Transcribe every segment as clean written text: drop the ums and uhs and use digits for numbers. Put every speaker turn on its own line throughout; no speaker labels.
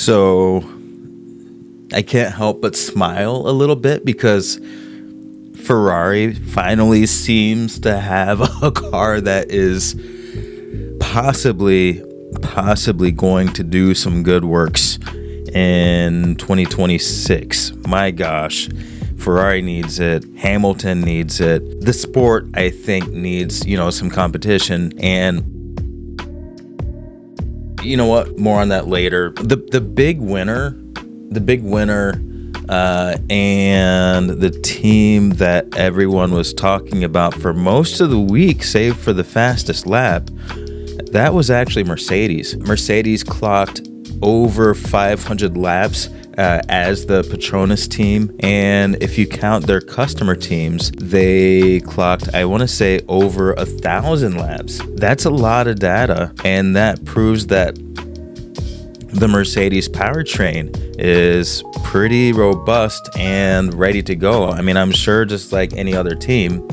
So I can't help but smile a little bit because Ferrari finally seems to have a car that is possibly going to do some good works in 2026. My gosh, Ferrari needs it. Hamilton needs it. The sport, I think, needs, some competition. And you know what? More on that later. The big winner, and the team that everyone was talking about for most of the week, save for the fastest lap, that was actually Mercedes. Mercedes clocked over 500 laps as the Petronas team. And if you count their customer teams, they clocked, I want to say, over 1,000 laps. That's a lot of data. And that proves that the Mercedes powertrain is pretty robust and ready to go. I mean, I'm sure just like any other team,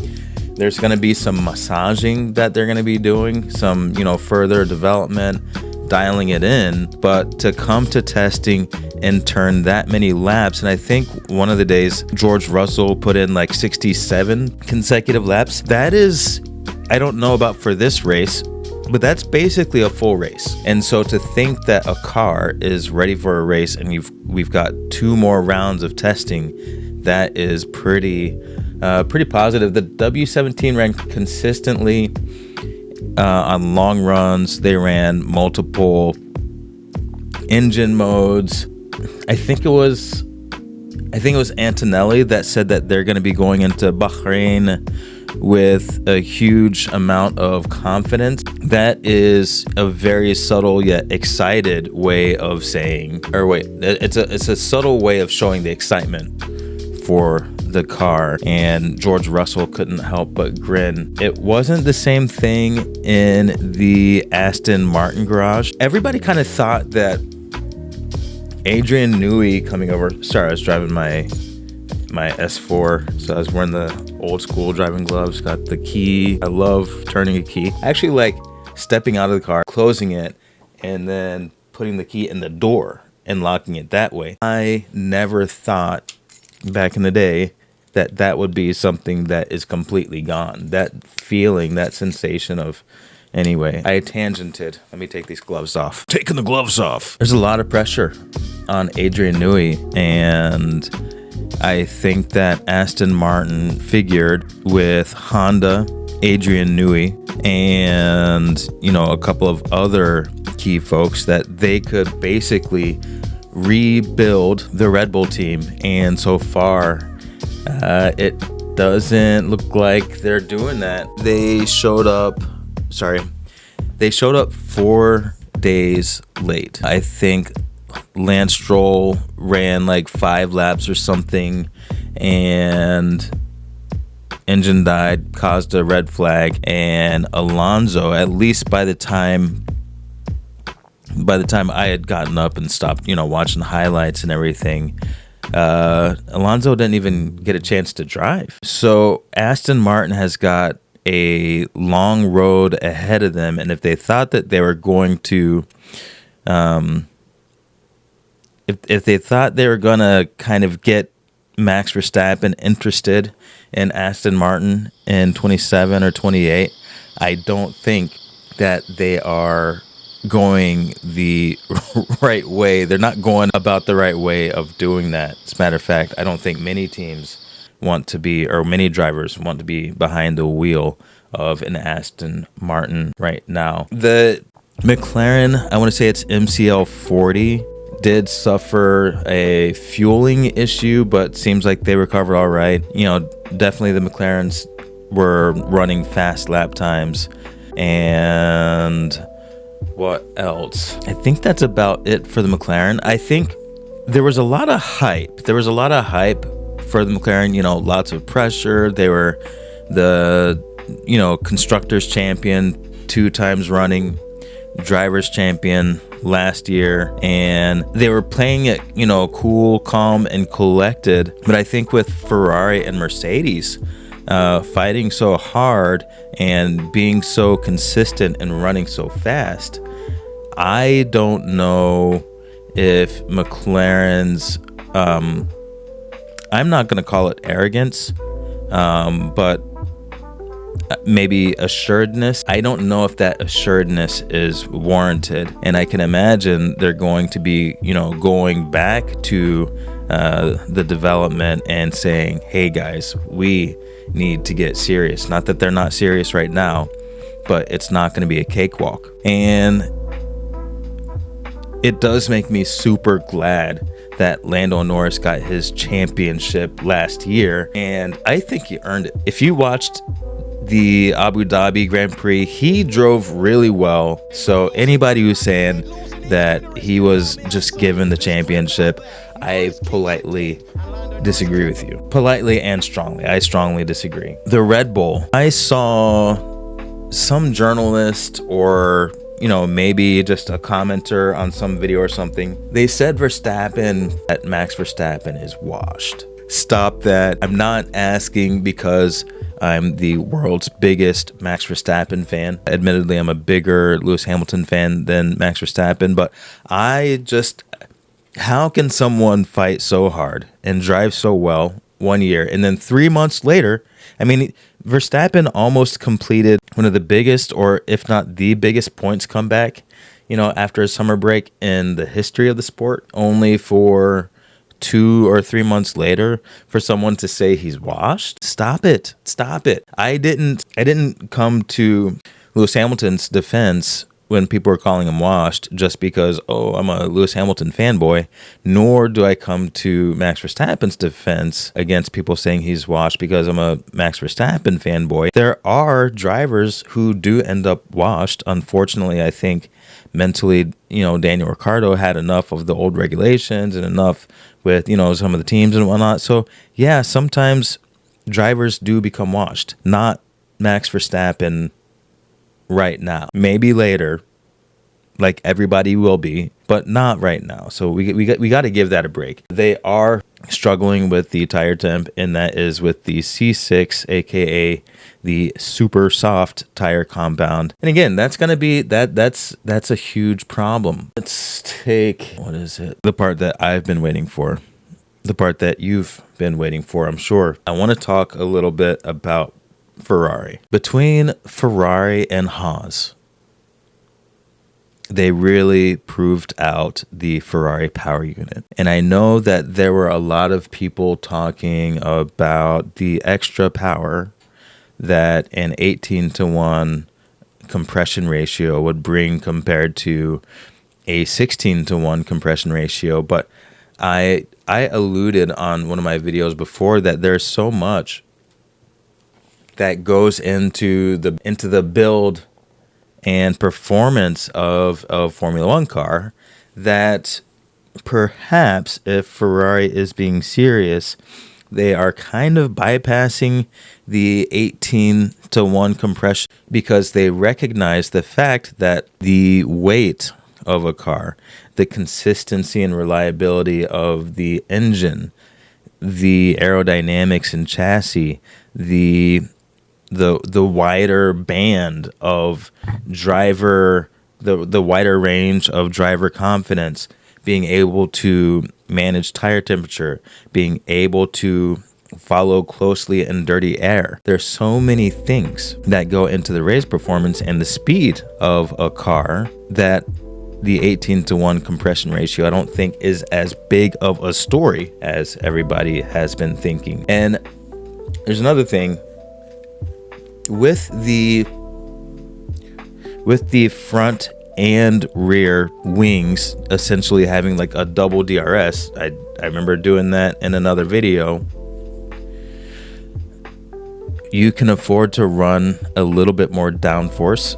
there's going to be some massaging that they're going to be doing, some, further development, dialing it in, but to come to testing and turn that many laps. And I think one of the days George Russell put in like 67 consecutive laps. That is, I don't know about for this race, but that's basically a full race. And so to think that a car is ready for a race and we've got 2 more rounds of testing, that is pretty positive. The W17 ran consistently on long runs. They ran multiple engine modes. I think it was Antonelli that said that they're going to be going into Bahrain with a huge amount of confidence. That is a very subtle yet excited way of saying, it's a subtle way of showing the excitement for the car, and George Russell couldn't help but grin. It wasn't the same thing in the Aston Martin garage. Everybody kind of thought that Adrian Newey coming over. Sorry, I was driving my S4, so I was wearing the old school driving gloves, got the key. I love turning a key. I actually like stepping out of the car, closing it, and then putting the key in the door and locking it that way. I never thought back in the day that would be something that is completely gone. That feeling, that sensation of... Anyway, I tangented. Let me take these gloves off. Taking the gloves off. There's a lot of pressure on Adrian Newey, and I think that Aston Martin figured with Honda, Adrian Newey, and, a couple of other key folks that they could basically rebuild the Red Bull team. And so far, it doesn't look like they're doing that. They showed up 4 days late. I think Lance Stroll ran like 5 laps or something, and engine died, caused a red flag. And Alonso, at least by the time I had gotten up and stopped, watching the highlights and everything, Alonso didn't even get a chance to drive. So Aston Martin has got a long road ahead of them, and if they thought that they were going to if they thought they were gonna kind of get Max Verstappen interested in Aston Martin in 27 or 28, I don't think that they are going the right way. They're not going about the right way of doing that. As a matter of fact, I don't think many teams want to be, or many drivers want to be behind the wheel of an Aston Martin right now. The McLaren, I want to say it's MCL 40, did suffer a fueling issue, but seems like they recovered all right. Definitely the McLarens were running fast lap times. And what else? I think that's about it for the McLaren. I think there was a lot of hype. For the McLaren, lots of pressure. They were the, constructors champion 2 times running, drivers champion last year, and they were playing it, cool, calm, and collected. But I think with Ferrari and Mercedes fighting so hard and being so consistent and running so fast, I don't know if McLaren's, I'm not going to call it arrogance, but maybe assuredness. I don't know if that assuredness is warranted. And I can imagine they're going to be, going back to the development and saying, hey guys, we need to get serious. Not that they're not serious right now, but it's not going to be a cakewalk. And it does make me super glad that Lando Norris got his championship last year, and I think he earned it. If you watched the Abu Dhabi Grand Prix, he drove really well. So anybody who's saying that he was just given the championship, I politely disagree with you. Politely and strongly. I strongly disagree. The Red Bull, I saw some journalist or maybe just a commenter on some video or something. They said that Max Verstappen is washed. Stop that. I'm not asking because I'm the world's biggest Max Verstappen fan. Admittedly, I'm a bigger Lewis Hamilton fan than Max Verstappen, but how can someone fight so hard and drive so well 1 year and then 3 months later, Verstappen almost completed one of the biggest, or if not the biggest, points comeback, after a summer break in the history of the sport, only for 2 or 3 months later for someone to say he's washed. Stop it. I didn't come to Lewis Hamilton's defense when people were calling him washed just because, I'm a Lewis Hamilton fanboy, nor do I come to Max Verstappen's defense against people saying he's washed because I'm a Max Verstappen fanboy. There are drivers who do end up washed. Unfortunately, I think mentally, Daniel Ricciardo had enough of the old regulations and enough with, some of the teams and whatnot. So yeah, sometimes drivers do become washed. Not Max Verstappen right now. Maybe later, like everybody will be, but not right now. So we got to give that a break. They are struggling with the tire temp, and that is with the C6, aka the super soft tire compound. And again, that's going to be that's a huge problem. Let's take, what is it? The part that I've been waiting for. The part that you've been waiting for, I'm sure. I want to talk a little bit about Ferrari. Between Ferrari and Haas, they really proved out the Ferrari power unit. And I know that there were a lot of people talking about the extra power that an 18-to-1 compression ratio would bring compared to a 16-to-1 compression ratio. But I alluded on one of my videos before that there's so much that goes into the build and performance of a Formula One car that perhaps if Ferrari is being serious, they are kind of bypassing the 18-to-1 compression because they recognize the fact that the weight of a car, the consistency and reliability of the engine, the aerodynamics and chassis, the wider band of driver, the wider range of driver confidence, being able to manage tire temperature, being able to follow closely in dirty air. There's so many things that go into the race performance and the speed of a car that the 18-to-1 compression ratio I don't think is as big of a story as everybody has been thinking. And there's another thing. With the front and rear wings essentially having like a double DRS, I remember doing that in another video, you can afford to run a little bit more downforce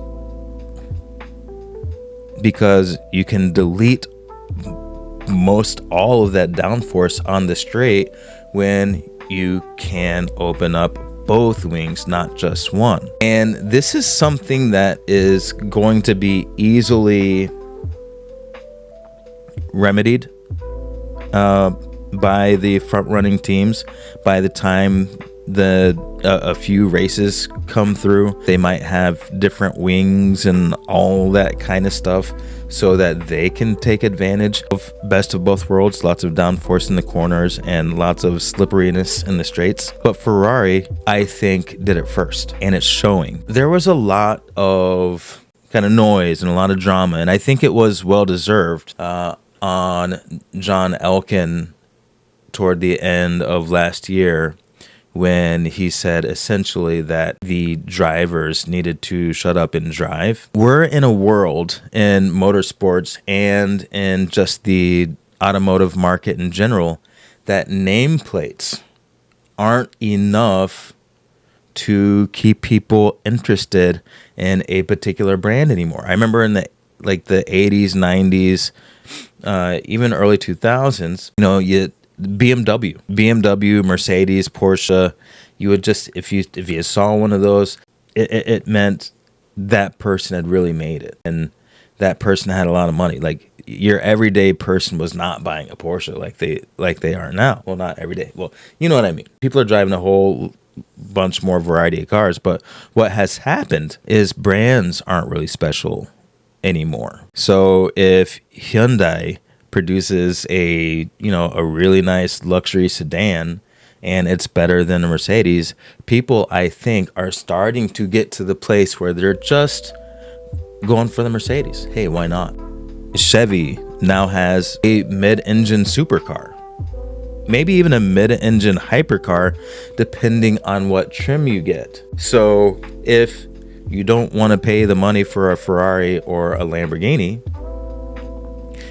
because you can delete most all of that downforce on the straight when you can open up both wings, not just one. And this is something that is going to be easily remedied by the front running teams by the time a few races come through. They might have different wings and all that kind of stuff so that they can take advantage of best of both worlds, lots of downforce in the corners and lots of slipperiness in the straights. But Ferrari, I think, did it first, and it's showing. There was a lot of kind of noise and a lot of drama, and I think it was well deserved on John Elkann toward the end of last year, when he said essentially that the drivers needed to shut up and drive. We're in a world in motorsports and in just the automotive market in general that nameplates aren't enough to keep people interested in a particular brand anymore. I remember in the 80s, 90s, even early 2000s, BMW, Mercedes, Porsche, you would just, if you saw one of those, it meant that person had really made it, and that person had a lot of money. Like, your everyday person was not buying a Porsche like they are now. Well, not every day. Well, you know what I mean. People are driving a whole bunch more variety of cars, but what has happened is brands aren't really special anymore. So if Hyundai produces a really nice luxury sedan and it's better than a Mercedes, people, I think, are starting to get to the place where they're just going for the Mercedes. Hey, why not? Chevy now has a mid-engine supercar, maybe even a mid-engine hypercar, depending on what trim you get. So if you don't want to pay the money for a Ferrari or a Lamborghini,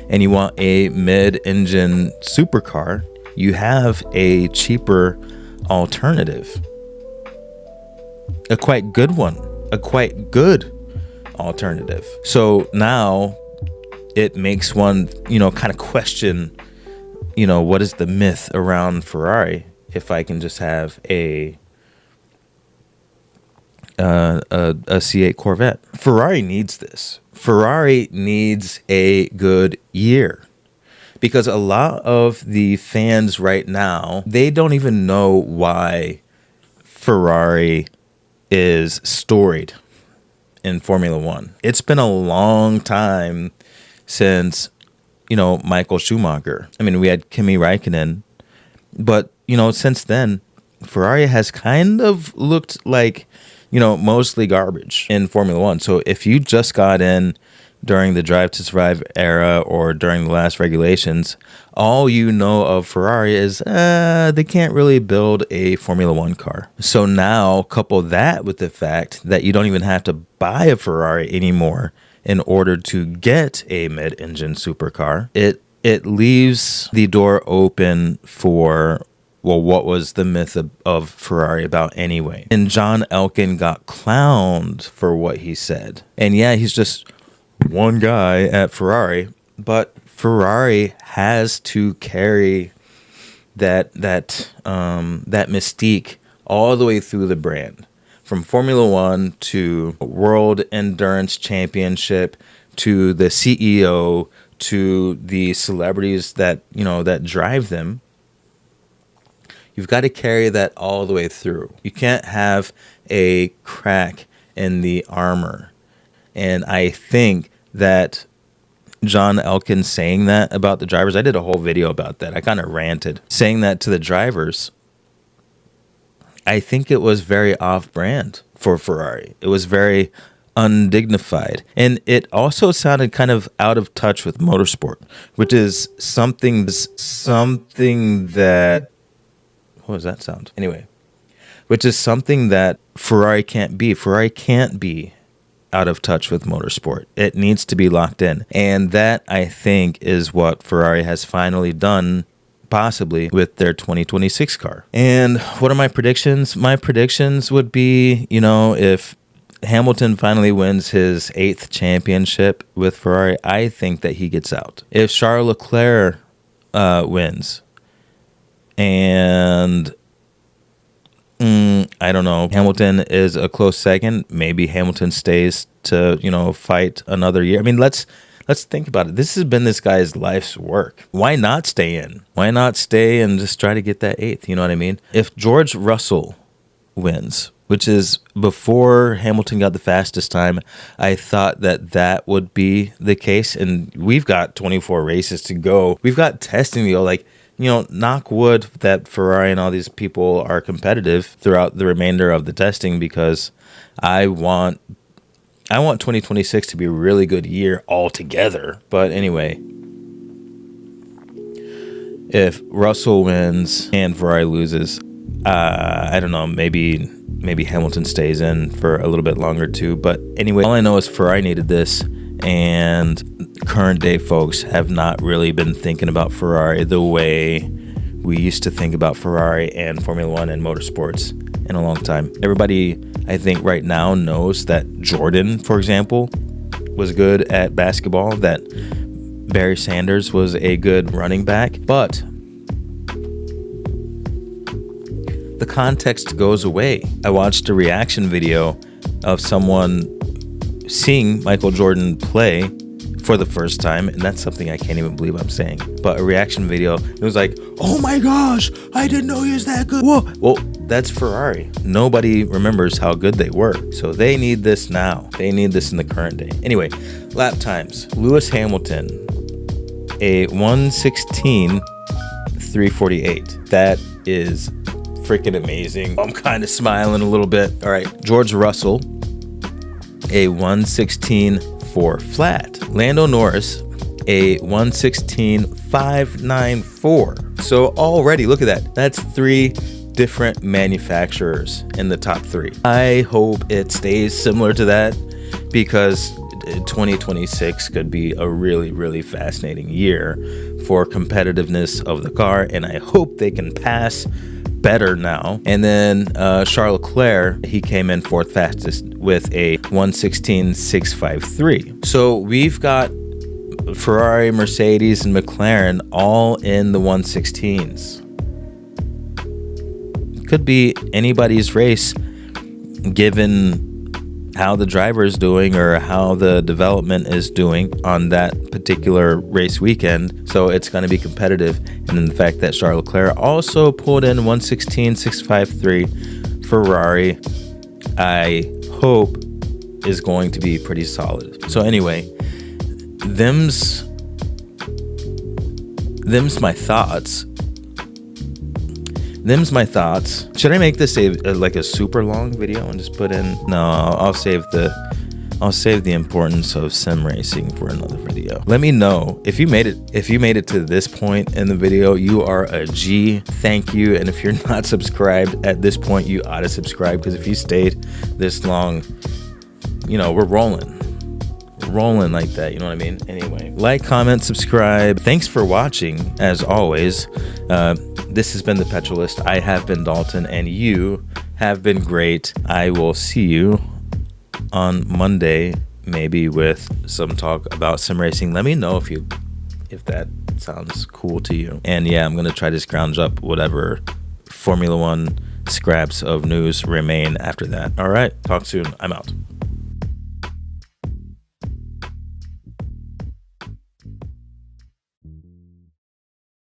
and you want a mid-engine supercar, you have a cheaper alternative. A quite good one. A quite good alternative. So now it makes one, kind of question, what is the myth around Ferrari if I can just have a C8 Corvette? Ferrari needs this. Ferrari needs a good year, because a lot of the fans right now, they don't even know why Ferrari is storied in Formula One. It's been a long time since, Michael Schumacher. I mean, we had Kimi Räikkönen, but, since then, Ferrari has kind of looked like, mostly garbage in Formula One. So if you just got in during the Drive to Survive era or during the last regulations, all you know of Ferrari is they can't really build a Formula One car. So now couple that with the fact that you don't even have to buy a Ferrari anymore in order to get a mid-engine supercar. It leaves the door open for, well, what was the myth of Ferrari about anyway? And John Elkann got clowned for what he said. And yeah, he's just one guy at Ferrari, but Ferrari has to carry that mystique all the way through the brand, from Formula One to World Endurance Championship to the CEO to the celebrities that drive them. You've got to carry that all the way through. You can't have a crack in the armor. And I think that John Elkann saying that about the drivers, I did a whole video about that. I kind of ranted. Saying that to the drivers, I think it was very off-brand for Ferrari. It was very undignified. And it also sounded kind of out of touch with motorsport, which is something that... What was that sound? Anyway, which is something that Ferrari can't be. Ferrari can't be out of touch with motorsport. It needs to be locked in. And that, I think, is what Ferrari has finally done, possibly with their 2026 car. And what are my predictions? My predictions would be, if Hamilton finally wins his 8th championship with Ferrari, I think that he gets out. If Charles Leclerc wins, and I don't know, Hamilton is a close second, maybe Hamilton stays to, fight another year. I mean, let's think about it. This has been this guy's life's work. Why not stay in? Why not stay and just try to get that 8th? You know what I mean? If George Russell wins which is before Hamilton got the fastest time. I thought that would be the case, and we've got 24 races to go. We've got testing to go. Like, knock wood that Ferrari and all these people are competitive throughout the remainder of the testing, because I want 2026 to be a really good year altogether. But anyway, if Russell wins and Ferrari loses, I don't know, maybe Hamilton stays in for a little bit longer too. But anyway, all I know is Ferrari needed this, and current day folks have not really been thinking about Ferrari the way we used to think about Ferrari and Formula One and motorsports in a long time. Everybody, I think, right now knows that Jordan, for example, was good at basketball, that Barry Sanders was a good running back, but the context goes away. I watched a reaction video of someone seeing Michael Jordan play for the first time, and that's something I can't even believe I'm saying. But a reaction video, it was like, oh my gosh, I didn't know he was that good. Whoa. Well, that's Ferrari. Nobody remembers how good they were. So they need this now. They need this in the current day. Anyway, lap times. Lewis Hamilton, a 1:16.348. That is freaking amazing. I'm kind of smiling a little bit. All right, George Russell, a 1:16.4 flat. Lando Norris, a 1:16.594. So already, look at that. That's 3 different manufacturers in the top 3. I hope it stays similar to that, because 2026 could be a really, really fascinating year for competitiveness of the car, and I hope they can pass better now. And then Charles Leclerc, he came in 4th fastest with a 1:16.653. So we've got Ferrari, Mercedes, and McLaren all in the 1:16s. Could be anybody's race, given how the driver is doing or how the development is doing on that particular race weekend. So it's going to be competitive. And then the fact that Charles Leclerc also pulled in 1:16.653 Ferrari, I hope is going to be pretty solid. So anyway, them's my thoughts. My thoughts. Should I make this like a super long video and just put in? No, I'll save the importance of sim racing for another video. Let me know if you made it. If you made it to this point in the video, you are a G. Thank you. And if you're not subscribed at this point, you ought to subscribe, because if you stayed this long, we're rolling like that. You know what I mean? Anyway, like, comment, subscribe. Thanks for watching, as always. This has been The Petrolist. I have been Dalton, and you have been great. I will see you on Monday, maybe with some talk about sim racing. Let me know if that sounds cool to you. And yeah, I'm gonna try to scrounge up whatever Formula One scraps of news remain after that. All right, talk soon. I'm out.